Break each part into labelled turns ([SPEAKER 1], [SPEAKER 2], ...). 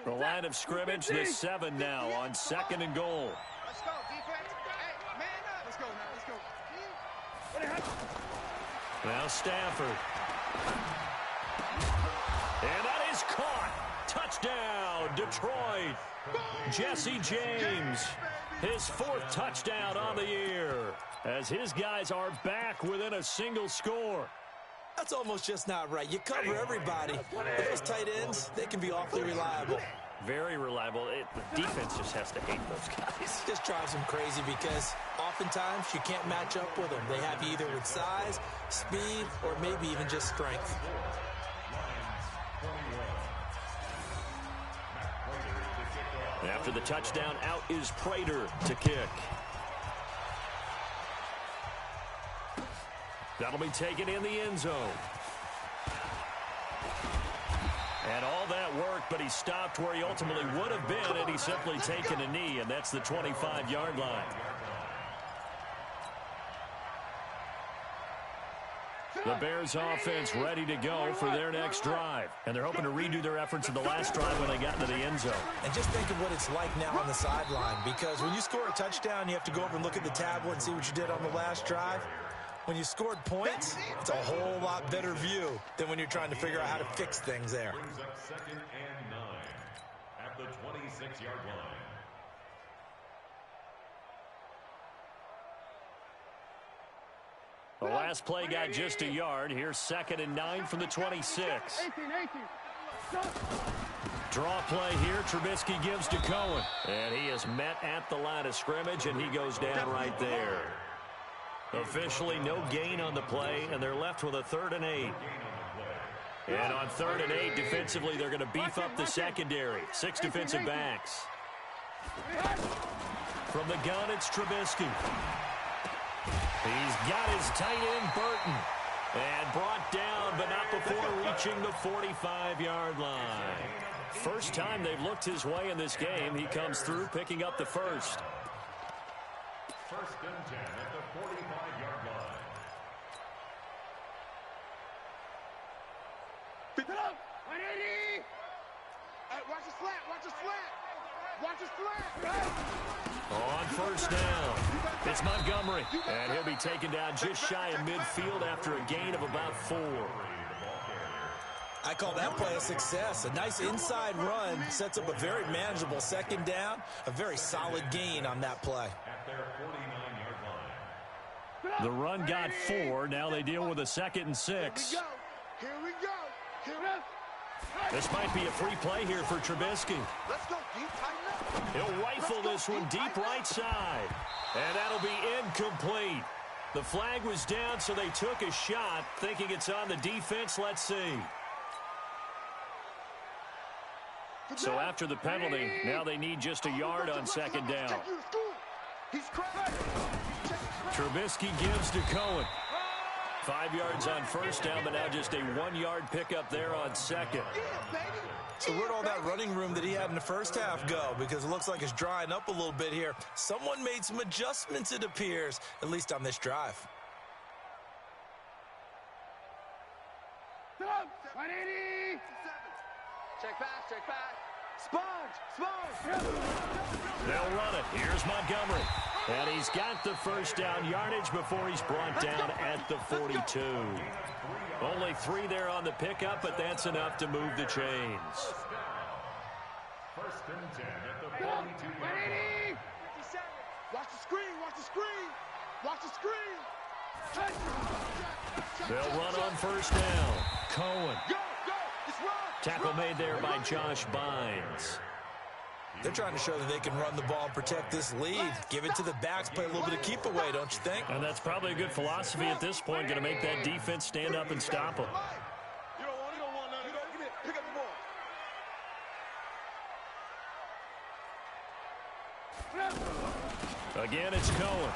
[SPEAKER 1] The line of scrimmage, the 7 now on 2nd and goal.
[SPEAKER 2] Let's go, defense. Hey, man up. Let's go now. Let's go.
[SPEAKER 1] Now Stafford. And that is caught. Touchdown, Detroit. Jesse James, his 4th touchdown on the year, as his guys are back within a single score.
[SPEAKER 3] That's almost just not right. You cover everybody. But those tight ends, they can be awfully reliable.
[SPEAKER 1] Very reliable. The defense just has to hate those guys.
[SPEAKER 3] Just drives them crazy because oftentimes you can't match up with them. They have you either with size, speed, or maybe even just strength.
[SPEAKER 1] After the touchdown, out is Prater to kick. That'll be taken in the end zone. And all that work, but he stopped where he ultimately would have been, and he's simply taken a knee, and that's the 25-yard line. The Bears offense ready to go for their next drive. And they're hoping to redo their efforts in the last drive when they got into the end zone.
[SPEAKER 3] And just think of what it's like now on the sideline, because when you score a touchdown, you have to go over and look at the tablet and see what you did on the last drive. When you scored points, it's a whole lot better view than when you're trying to figure out how to fix things there.
[SPEAKER 4] Brings up 2nd and 9 at the 26-yard line.
[SPEAKER 1] The last play got just a yard. Here's 2nd and 9 from the 26. Draw play here. Trubisky gives to Cohen. And he is met at the line of scrimmage, and he goes down right there. Officially no gain on the play, and they're left with a 3rd and 8. And on 3rd and 8, defensively, they're going to beef up the secondary. 6 defensive backs. From the gun, it's Trubisky. He's got his tight end, Burton. And brought down, but not before reaching the 45-yard line. First time they've looked his way in this game. He comes through, picking up the first.
[SPEAKER 4] 1st and 10 at the 45-yard line.
[SPEAKER 2] Pick it up. 180. Hey, watch the slant. Watch the slant. Watch the slant.
[SPEAKER 1] On 1st down, it's Montgomery. And he'll be taken down just shy of midfield after a gain of about 4.
[SPEAKER 3] I call that play a success. A nice inside run sets up a very manageable 2nd down. A very solid gain on that play.
[SPEAKER 4] At their 49-yard line.
[SPEAKER 1] The run got 4. Now they deal with a 2nd and 6.
[SPEAKER 2] Here we go. Here we go.
[SPEAKER 1] This might be a free play here for Trubisky.
[SPEAKER 2] Let's go deep, tighten up.
[SPEAKER 1] He'll rifle this one deep right side. And that'll be incomplete. The flag was down, so they took a shot, thinking it's on the defense. Let's see. So after the penalty, now they need just a yard on 2nd down. Trubisky gives to Cohen. 5 yards on 1st down, but now just a 1-yard pickup there on 2nd.
[SPEAKER 3] So where'd all that running room that he had in the first half go? Because it looks like it's drying up a little bit here. Someone made some adjustments, it appears, at least on this drive.
[SPEAKER 2] 180. Check back, check back. Sponge.
[SPEAKER 1] They'll run it. Here's Montgomery. And he's got the 1st down yardage before he's brought down at the 42. Only 3 there on the pickup, but that's enough to move the chains.
[SPEAKER 4] 1st and 10 at the 42-yard line.
[SPEAKER 2] Watch the screen, watch the screen. Watch the screen.
[SPEAKER 1] They'll run on 1st down. Cohen.
[SPEAKER 2] Go, it's run.
[SPEAKER 1] Tackle made there by Josh Bynes.
[SPEAKER 3] They're trying to show that they can run the ball and protect this lead. Give it to the backs, play a little bit of keep away, don't you think?
[SPEAKER 1] And that's probably a good philosophy at this point, going to make that defense stand up and stop them.
[SPEAKER 2] You don't want none of it. Pick up the ball.
[SPEAKER 1] Again, it's Cohen.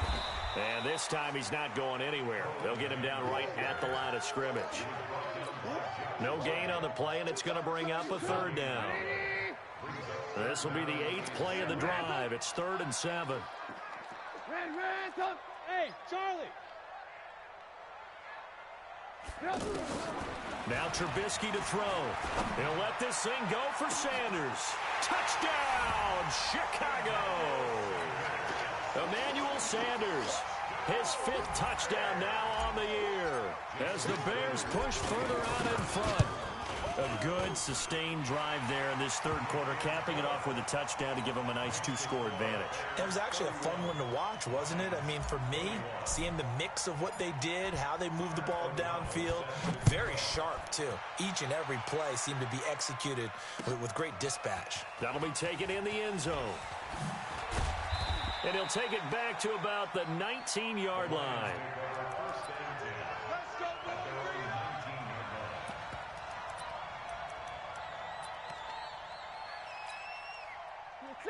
[SPEAKER 1] And this time he's not going anywhere. They'll get him down right at the line of scrimmage. No gain on the play, and it's going to bring up a 3rd down. This will be the 8th play of the drive. It's 3rd and 7.
[SPEAKER 2] Hey, Charlie.
[SPEAKER 1] Now Trubisky to throw. He'll let this thing go for Sanders. Touchdown, Chicago! Emmanuel Sanders, his 5th touchdown now on the year as the Bears push further out in front. A good, sustained drive there in this third quarter, capping it off with a touchdown to give them a nice 2-score advantage.
[SPEAKER 3] It was actually a fun one to watch, wasn't it? I mean, for me, seeing the mix of what they did, how they moved the ball downfield, very sharp, too. Each and every play seemed to be executed with great dispatch.
[SPEAKER 1] That'll be taken in the end zone. And he'll take it back to about the 19-yard line.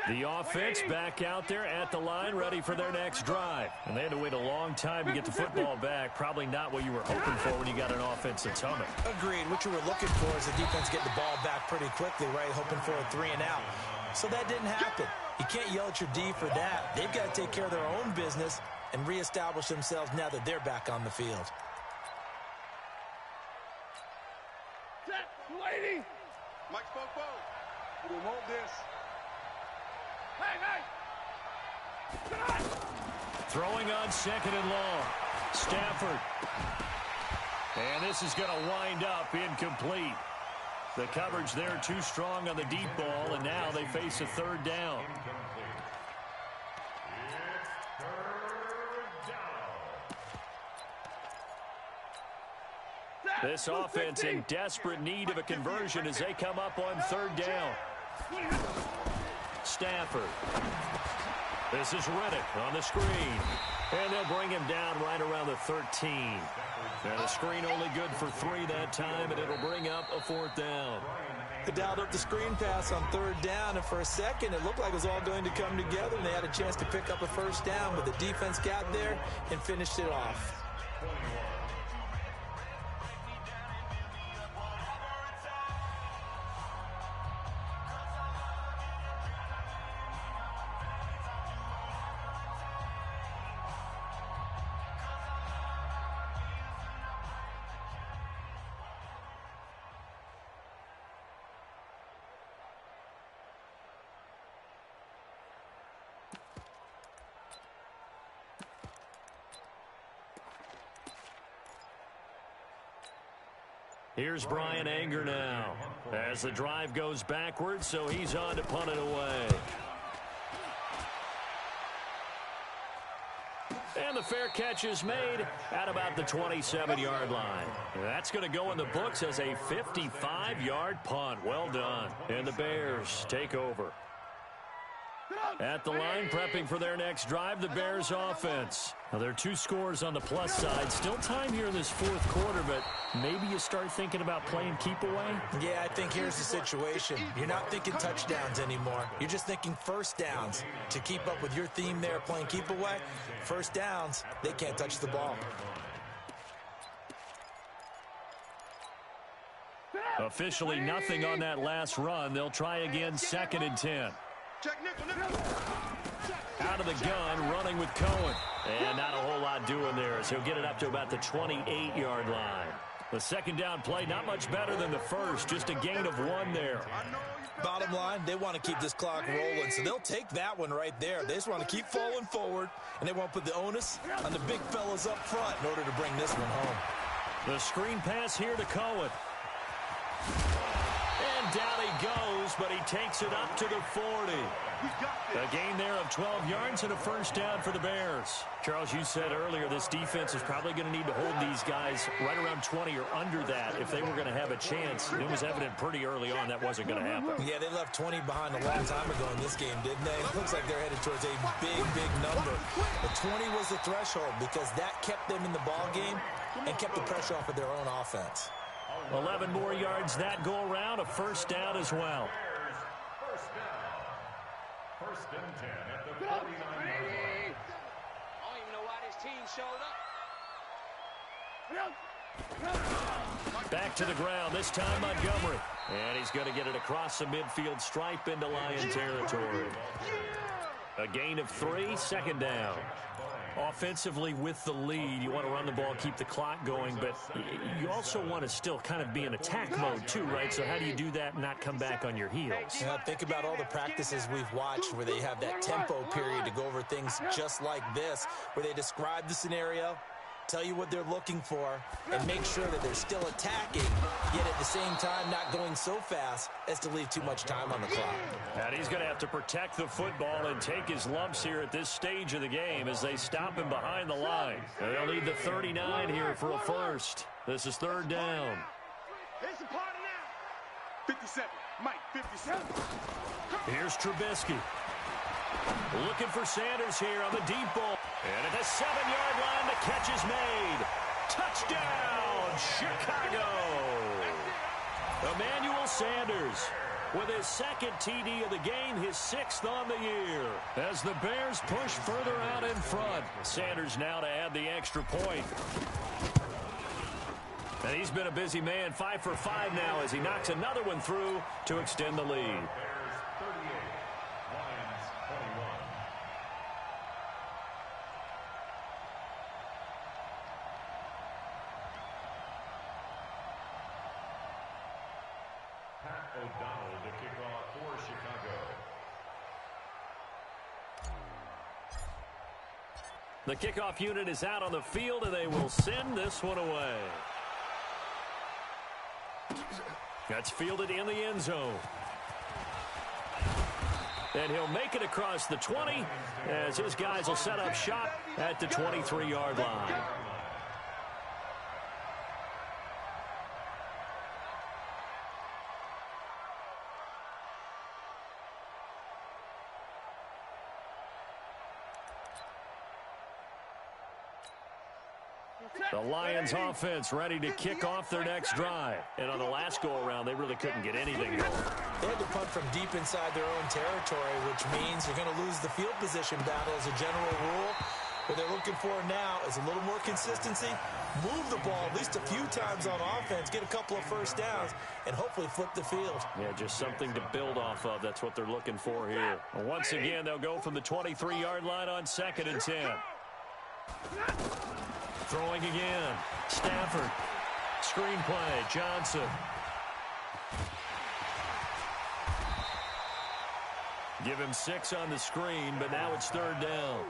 [SPEAKER 1] The offense back out there at the line, ready for their next drive. And they had to wait a long time to get the football back. Probably not what you were hoping for when you got an offense that's humming.
[SPEAKER 3] Agreed. What you were looking for is the defense getting the ball back pretty quickly, right? Hoping for a 3-and-out. So that didn't happen. You can't yell at your D for that. They've got to take care of their own business and reestablish themselves now that they're back on the field.
[SPEAKER 2] Lady! Mike Spopo. We want this. Hey!
[SPEAKER 1] Throwing on 2nd and long. Stafford. And this is going to wind up incomplete. The coverage there too strong on the deep ball, and now they face a 3rd down. This offense in desperate need of a conversion as they come up on 3rd down. Stafford. This is Riddick on the screen. And they'll bring him down right around the 13. And the screen only good for 3 that time, and it'll bring up a 4th down.
[SPEAKER 3] They dialed up the screen pass on 3rd down, and for a second it looked like it was all going to come together, and they had a chance to pick up a 1st down, but the defense got there and finished it off.
[SPEAKER 1] Here's Brian Anger now as the drive goes backwards, so he's on to punt it away. And the fair catch is made at about the 27-yard line. That's going to go in the books as a 55-yard punt. Well done. And the Bears take over. At the line, prepping for their next drive, the Bears offense. Now, there are 2 scores on the plus side. Still time here in this 4th quarter, but maybe you start thinking about playing keep away?
[SPEAKER 3] Yeah, I think here's the situation. You're not thinking touchdowns anymore. You're just thinking 1st downs. To keep up with your theme there, playing keep away, 1st downs, they can't touch the ball.
[SPEAKER 1] Officially nothing on that last run. They'll try again, 2nd and 10. Out of the gun, running with Cohen. And not a whole lot doing there as he'll get it up to about the 28-yard line. The 2nd down play, not much better than the first, just a gain of 1 there.
[SPEAKER 3] Bottom line, they want to keep this clock rolling, so they'll take that one right there. They just want to keep falling forward, and they want to put the onus on the big fellas up front in order to bring this one home.
[SPEAKER 1] The screen pass here to Cohen. And down he goes, but he takes it up to the 40. A gain there of 12 yards and a 1st down for the Bears. Charles, you said earlier this defense is probably going to need to hold these guys right around 20 or under that if they were going to have a chance. It was evident pretty early on that wasn't going to happen.
[SPEAKER 3] Yeah, they left 20 behind a long time ago in this game, didn't they? It looks like they're headed towards a big number. But 20 was the threshold because that kept them in the ball game and kept the pressure off of their own offense.
[SPEAKER 1] 11 more yards that go around, a 1st down as well.
[SPEAKER 4] 1st and 10 at the 49-yard line.
[SPEAKER 2] I don't even know why this team showed up.
[SPEAKER 1] Back to the ground, this time Montgomery. And he's going to get it across the midfield stripe into Lion territory. A gain of 3, 2nd down. Offensively with the lead, you want to run the ball, keep the clock going, but you also want to still kind of be in attack mode too, right? So how do you do that and not come back on your heels?
[SPEAKER 3] Yeah, think about all the practices we've watched where they have that tempo period to go over things just like this, where they describe the scenario, tell you what they're looking for, and make sure that they're still attacking, yet at the same time not going so fast as to leave too much time on the clock.
[SPEAKER 1] And he's going to have to protect the football and take his lumps here at this stage of the game as they stop him behind the line. And they'll need the 39 here for a first. This is third down.
[SPEAKER 2] It's a party now. 57. Mike, 57.
[SPEAKER 1] Here's Trubisky. Looking for Sanders here on the deep ball. And at the 7-yard line, the catch is made. Touchdown, Chicago. Emmanuel Sanders with his second TD of the game, his 6th on the year. As the Bears push further out in front, Sanders now to add the extra point. And he's been a busy man, 5 for 5 now as he knocks another one through to extend the lead. The kickoff unit is out on the field, and they will send this one away. That's fielded in the end zone. And he'll make it across the 20 as his guys will set up shop at the 23-yard line. The Lions offense ready to kick off their next drive. And on the last go-around, they really couldn't get anything going.
[SPEAKER 3] They had to punt from deep inside their own territory, which means you're going to lose the field position battle as a general rule. What they're looking for now is a little more consistency, move the ball at least a few times on offense, get a couple of first downs, and hopefully flip the field.
[SPEAKER 1] Yeah, just something to build off of. That's what they're looking for here. And once again, they'll go from the 23-yard line on 2nd and 10. Throwing again. Stafford. Screenplay. Johnson. Give him 6 on the screen, but now it's 3rd down.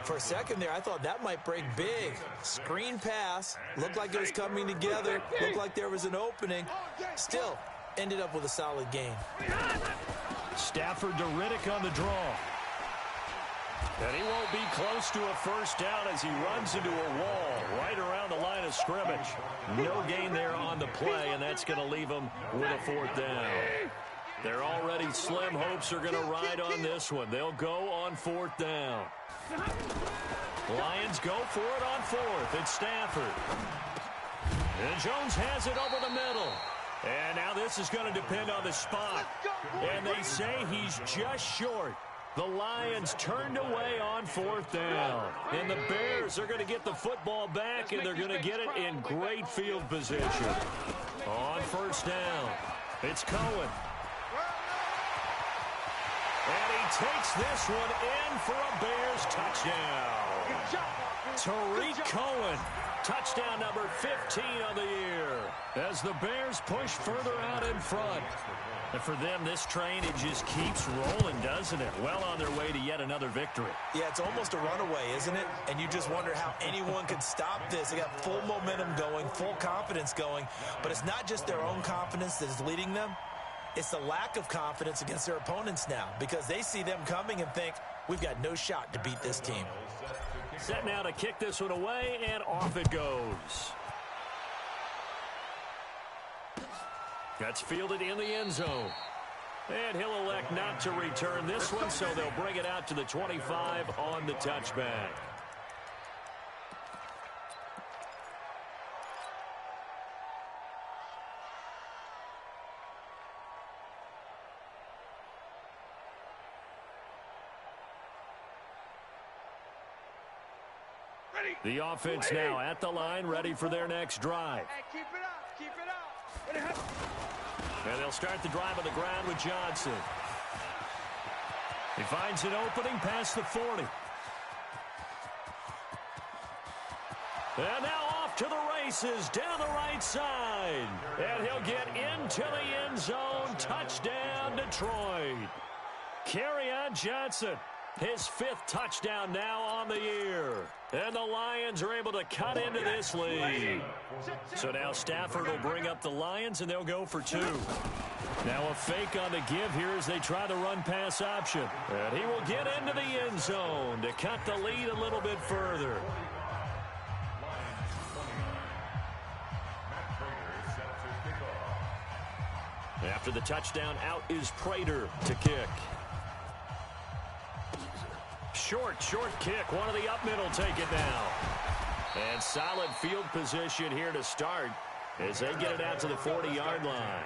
[SPEAKER 3] For a second there, I thought that might break big. Screen pass. Looked like it was coming together. Looked like there was an opening. Still, ended up with a solid gain.
[SPEAKER 1] Stafford to Riddick on the draw. And he won't be close to a first down as he runs into a wall right around the line of scrimmage. No gain there on the play, and that's going to leave him with a 4th down. Their already slim hopes are going to ride on this one. They'll go on 4th down. Lions go for it on 4th. It's Stafford. And Jones has it over the middle. And now this is going to depend on the spot. And they say he's just short. The Lions turned away on 4th down. And the Bears are going to get the football back, and they're going to get it in great field position. On 1st down, it's Cohen. And he takes this one in for a Bears touchdown. Tariq Cohen, touchdown number 15 on the year. As the Bears push further out in front. And for them, this train, it just keeps rolling, doesn't it? Well on their way to yet another victory.
[SPEAKER 3] Yeah, it's almost a runaway, isn't it? And you just wonder how anyone could stop this. They got full momentum going, full confidence going. But it's not just their own confidence that is leading them. It's the lack of confidence against their opponents now because they see them coming and think, we've got no shot to beat this team.
[SPEAKER 1] Set now to kick this one away, and off it goes. That's fielded in the end zone. And he'll elect not to return this one, so they'll bring it out to the 25 on the touchback. The offense now at the line, ready for their next drive.
[SPEAKER 2] Hey, keep it up, keep it up.
[SPEAKER 1] And they'll start the drive on the ground with Johnson. He finds an opening past the 40. And now off to the races down the right side. And he'll get into the end zone. Touchdown, Detroit. Kerryon Johnson, his 5th touchdown now on the year. And the Lions are able to cut into this lead. So now Stafford will bring up the Lions, and they'll go for 2. Now a fake on the give here as they try the run-pass option. And he will get into the end zone to cut the lead a little bit further. After the touchdown, out is Prater to kick. Short kick. One of the up middle take it now. And solid field position here to start as they get it out to the 40-yard line.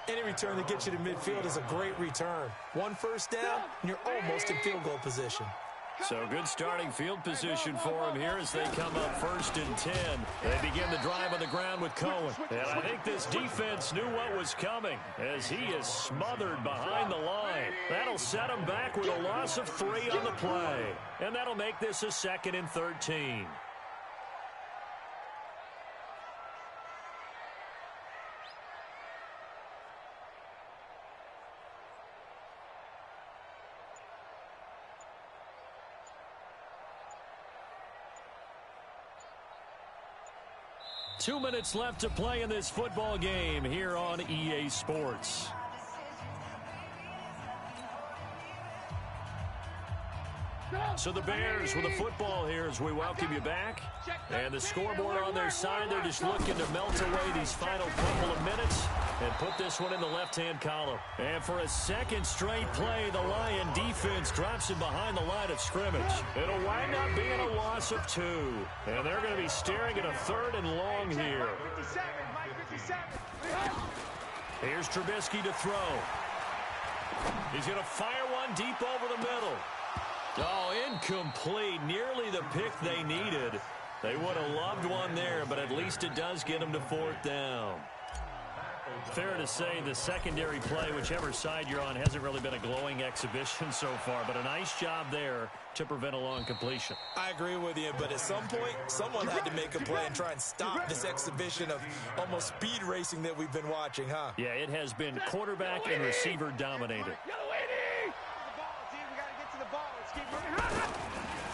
[SPEAKER 3] Any return that gets you to midfield is a great return. 1 first down, and you're almost in field goal position.
[SPEAKER 1] So good starting field position for him here as they come up 1st and 10. They begin the drive on the ground with Cohen. And I think this defense knew what was coming as he is smothered behind the line. That'll set him back with a loss of 3 on the play. And that'll make this a 2nd and 13. Two minutes left to play in this football game here on EA Sports. So the Bears with the football here as we welcome you back. And the scoreboard on their side, they're just looking to melt away these final couple of minutes and put this one in the left-hand column. And for a 2nd straight play, the Lion defense drops him behind the line of scrimmage. It'll wind up being a loss of 2. And they're going to be staring at a 3rd and long here. Here's Trubisky to throw. He's going to fire one deep over the middle. Oh, incomplete. Nearly the pick they needed. They would have loved one there, but at least it does get them to 4th down. Fair to say the secondary play, whichever side you're on, hasn't really been a glowing exhibition so far, but a nice job there to prevent a long completion.
[SPEAKER 3] I agree with you, but at some point, someone had to make a play and try and stop this exhibition of almost speed racing that we've been watching, huh?
[SPEAKER 1] Yeah, it has been quarterback and receiver dominated.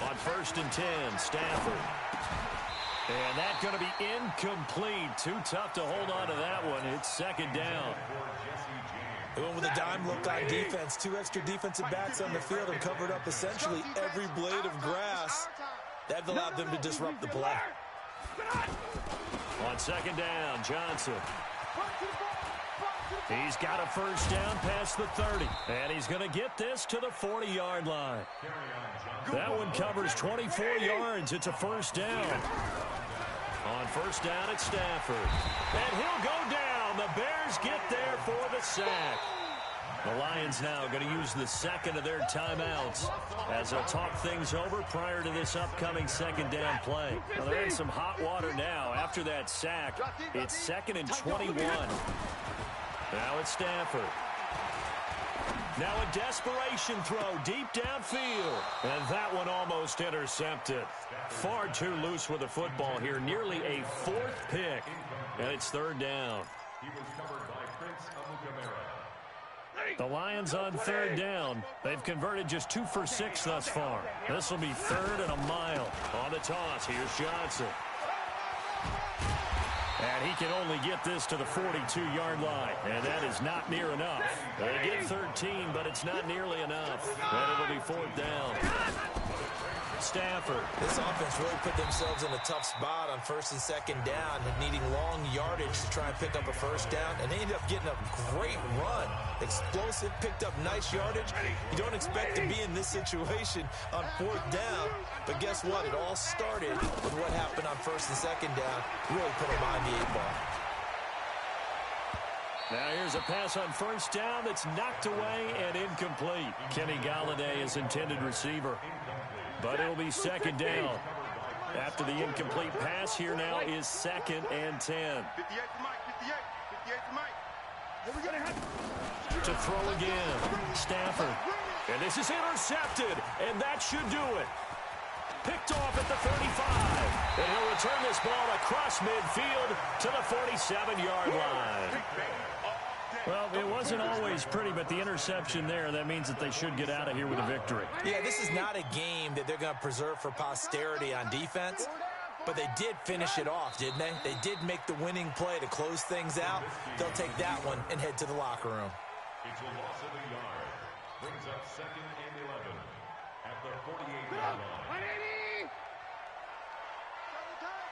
[SPEAKER 1] On 1st and 10, Stafford. And that's going to be incomplete. Too tough to hold on to that one. It's 2nd down.
[SPEAKER 3] They went with a dime look on defense. 2 extra defensive backs on the field and covered up essentially every blade of grass. That allowed them to disrupt the play.
[SPEAKER 1] On 2nd down, Johnson. He's got a 1st down past the 30. And he's going to get this to the 40-yard line. That one covers 24 yards. It's a 1st down. On 1st down, it's Stafford. And he'll go down. The Bears get there for the sack. The Lions now going to use the 2nd of their timeouts as they'll talk things over prior to this upcoming 2nd down play. Well, they're in some hot water now. After that sack, it's 2nd and 21. Now it's Stafford. Now a desperation throw deep downfield. And that one almost intercepted. Far too loose with the football here. Nearly a 4th pick. And it's 3rd down. The Lions on 3rd down. They've converted just 2 for 6 thus far. This will be 3rd and a mile. On the toss, here's Johnson. And he can only get this to the 42-yard line. And that is not near enough. They get 13, but it's not nearly enough. And it'll be 4th down. Stafford.
[SPEAKER 3] This offense really put themselves in a tough spot on 1st and 2nd down and needing long yardage to try and pick up a 1st down. And they ended up getting a great run. Explosive, picked up nice yardage. You don't expect to be in this situation on 4th down. But guess what? It all started with what happened on 1st and 2nd down. Really put them behind the 8 ball.
[SPEAKER 1] Now here's a pass on 1st down that's knocked away and incomplete. Kenny Golladay is intended receiver. But it'll be 2nd down. After the incomplete pass, here now is 2nd and 10. To throw again, Stafford. And this is intercepted, and that should do it. picked off at the 35. And he'll return this ball across midfield to the 47-yard line.
[SPEAKER 5] Well, it wasn't always pretty, but the interception there, that means that they should get out of here with a victory.
[SPEAKER 3] Yeah, this is not a game that they're going to preserve for posterity on defense, but they did finish it off, didn't they? They did make the winning play to close things out. They'll take that one and head to the locker room.
[SPEAKER 4] It's a loss of a yard. Brings up 2nd and 11 at the 48-yard line.
[SPEAKER 2] 180!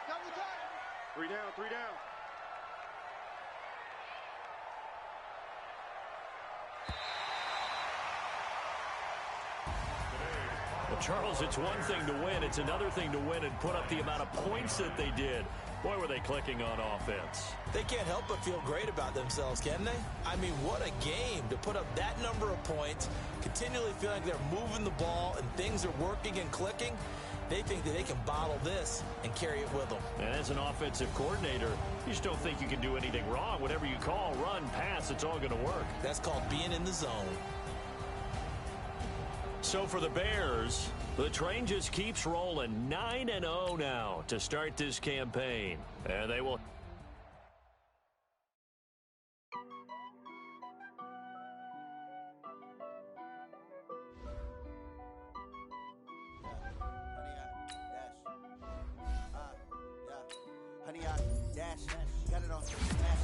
[SPEAKER 2] Double time. 3 down.
[SPEAKER 1] Well, Charles, it's one thing to win. It's another thing to win and put up the amount of points that they did. Boy, were they clicking on offense.
[SPEAKER 3] They can't help but feel great about themselves, can they? I mean, what a game to put up that number of points, continually feeling like they're moving the ball and things are working and clicking. They think that they can bottle this and carry it with them.
[SPEAKER 1] And as an offensive coordinator, you just don't think you can do anything wrong. Whatever you call, run, pass, it's all going to work.
[SPEAKER 3] That's called being in the zone.
[SPEAKER 1] So for the Bears, the train just keeps rolling 9-0 now to start this campaign. And they will...
[SPEAKER 6] Honey, I dash, got it on smash,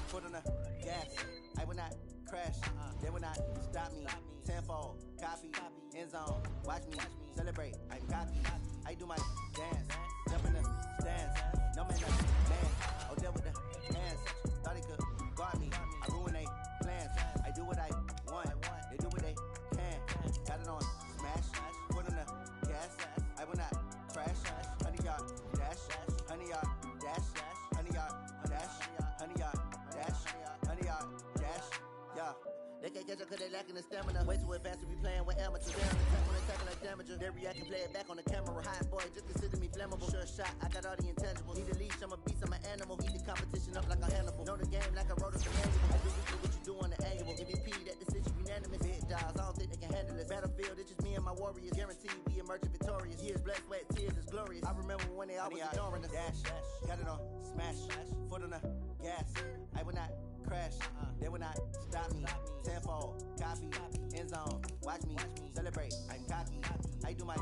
[SPEAKER 6] foot on the gas. I will not crash, they will not stop me. Tenfold, copy, end zone, watch me celebrate. I'm cocky, I do my dance, jump in the stands. No man, man, oh there with the hands. Thought he could guard me, I ruin they plans. I do what I want, they do what they can. Got it on smash, foot on the gas. I will not crash, honey, y'all dash, honey, y'all dash, honey, y'all dash, honey, y'all dash, honey, y'all dash, yeah. They can't catch up cause they lacking the stamina. Way too advanced to be playing with amateurs. They're on attack when they tackle like damager. They react and play it back on the camera. Hot boy, just consider me flammable. Sure shot, I got all the intangibles. Need a leash, I'm a beast, I'm an animal. Eat the competition up like a Hannibal. Know the game like I wrote a manual. I do what you do on the annual. MVP, that decision unanimous. Big dogs, I don't think they can handle this. Battlefield, it's just me and my warriors. Guaranteed we emerge victorious. Years, blood, sweat, tears, is glorious. I remember when they always ignoring us. Dash, got it on smash, foot on the gas. I will not crash, they will not stop me. Tenfold, copy, end zone, watch me celebrate. I'm cocky, I do my